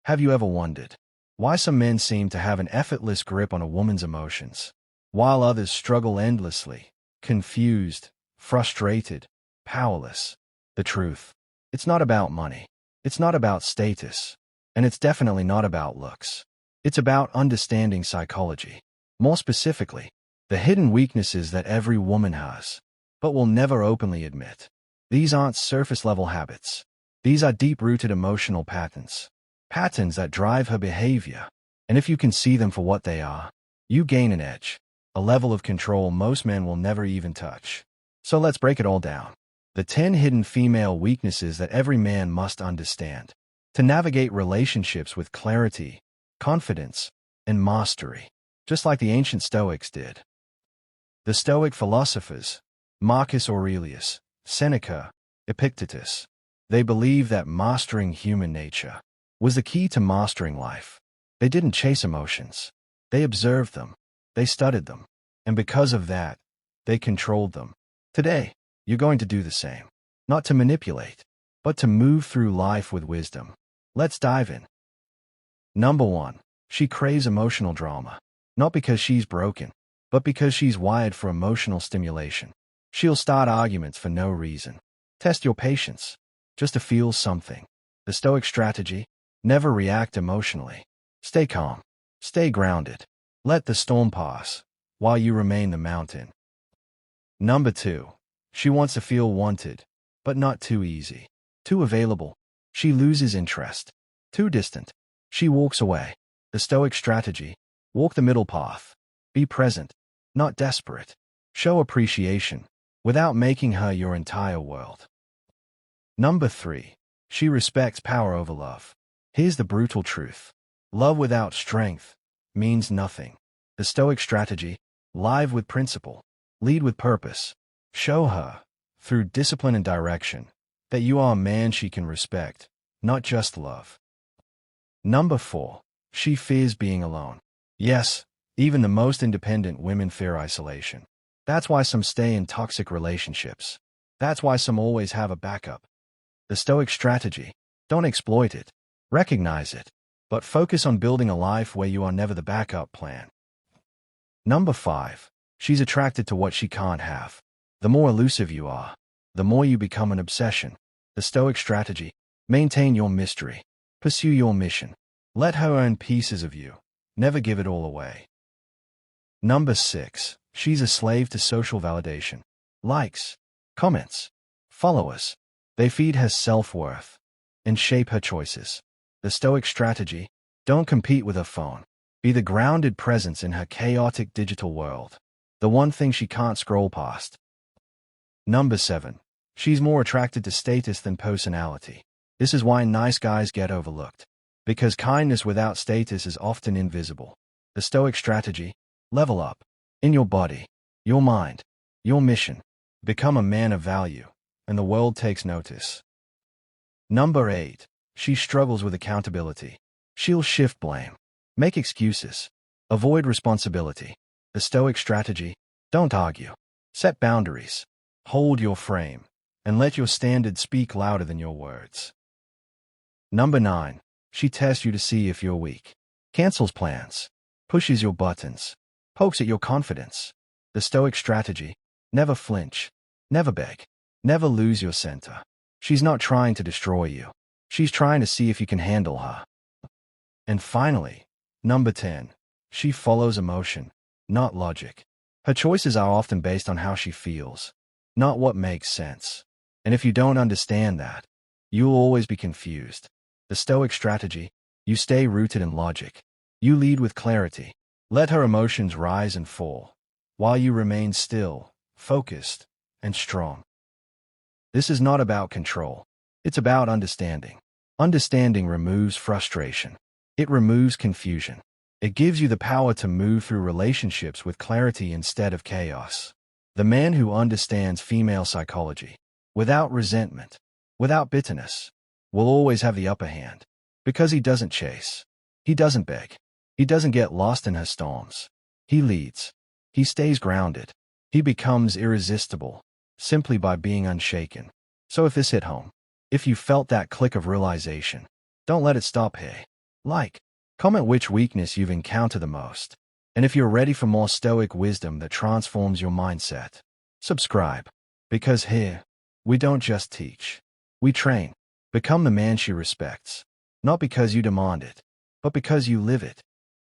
Have you ever wondered why some men seem to have an effortless grip on a woman's emotions, while others struggle endlessly, confused, frustrated, powerless? The truth: it's not about money. It's not about status. And it's definitely not about looks. It's about understanding psychology. More specifically, the hidden weaknesses that every woman has, but will never openly admit. These aren't surface-level habits. These are deep-rooted emotional patterns. Patterns that drive her behavior. And if you can see them for what they are, you gain an edge, a level of control most men will never even touch. So let's break it all down. The 10 hidden female weaknesses that every man must understand to navigate relationships with clarity, confidence, and mastery, just like the ancient Stoics did. The Stoic philosophers, Marcus Aurelius, Seneca, Epictetus, they believed that mastering human nature was the key to mastering life. They didn't chase emotions. They observed them. They studied them. And because of that, they controlled them. Today, you're going to do the same. Not to manipulate, but to move through life with wisdom. Let's dive in. Number 1. She craves emotional drama. Not because she's broken, but because she's wired for emotional stimulation. She'll start arguments for no reason. Test your patience, just to feel something. The Stoic strategy: never react emotionally. Stay calm. Stay grounded. Let the storm pass, while you remain the mountain. Number 2. She wants to feel wanted, but not too easy. Too available, she loses interest. Too distant, she walks away. The Stoic strategy: walk the middle path. Be present, not desperate. Show appreciation, without making her your entire world. Number 3. She respects power over love. Here's the brutal truth: love without strength means nothing. The Stoic strategy: live with principle. Lead with purpose. Show her, through discipline and direction, that you are a man she can respect, not just love. Number 4. She fears being alone. Yes, even the most independent women fear isolation. That's why some stay in toxic relationships. That's why some always have a backup. The Stoic strategy: don't exploit it. Recognize it, but focus on building a life where you are never the backup plan. Number 5. She's attracted to what she can't have. The more elusive you are, the more you become an obsession. The Stoic strategy: maintain your mystery. Pursue your mission. Let her earn pieces of you. Never give it all away. Number 6. She's a slave to social validation. Likes, comments, followers. They feed her self-worth and shape her choices. The Stoic strategy: don't compete with her phone. Be the grounded presence in her chaotic digital world. The one thing she can't scroll past. Number 7. She's more attracted to status than personality. This is why nice guys get overlooked. Because kindness without status is often invisible. The Stoic strategy: level up. In your body, your mind, your mission. Become a man of value, and the world takes notice. Number 8. She struggles with accountability. She'll shift blame, make excuses, avoid responsibility. The Stoic strategy: don't argue. Set boundaries. Hold your frame, and let your standards speak louder than your words. Number 9. She tests you to see if you're weak. Cancels plans. Pushes your buttons. Pokes at your confidence. The Stoic strategy: never flinch. Never beg. Never lose your center. She's not trying to destroy you. She's trying to see if you can handle her. And finally, number 10. She follows emotion, not logic. Her choices are often based on how she feels, not what makes sense. And if you don't understand that, you'll always be confused. The Stoic strategy: you stay rooted in logic. You lead with clarity. Let her emotions rise and fall, while you remain still, focused, and strong. This is not about control. It's about understanding. Understanding removes frustration. It removes confusion. It gives you the power to move through relationships with clarity instead of chaos. The man who understands female psychology, without resentment, without bitterness, will always have the upper hand. Because he doesn't chase. He doesn't beg. He doesn't get lost in her storms. He leads. He stays grounded. He becomes irresistible, simply by being unshaken. So if this hit home, if you felt that click of realization, don't let it stop here. Like, comment which weakness you've encountered the most. And if you're ready for more Stoic wisdom that transforms your mindset, subscribe. Because here, we don't just teach. We train. Become the man she respects. Not because you demand it, but because you live it.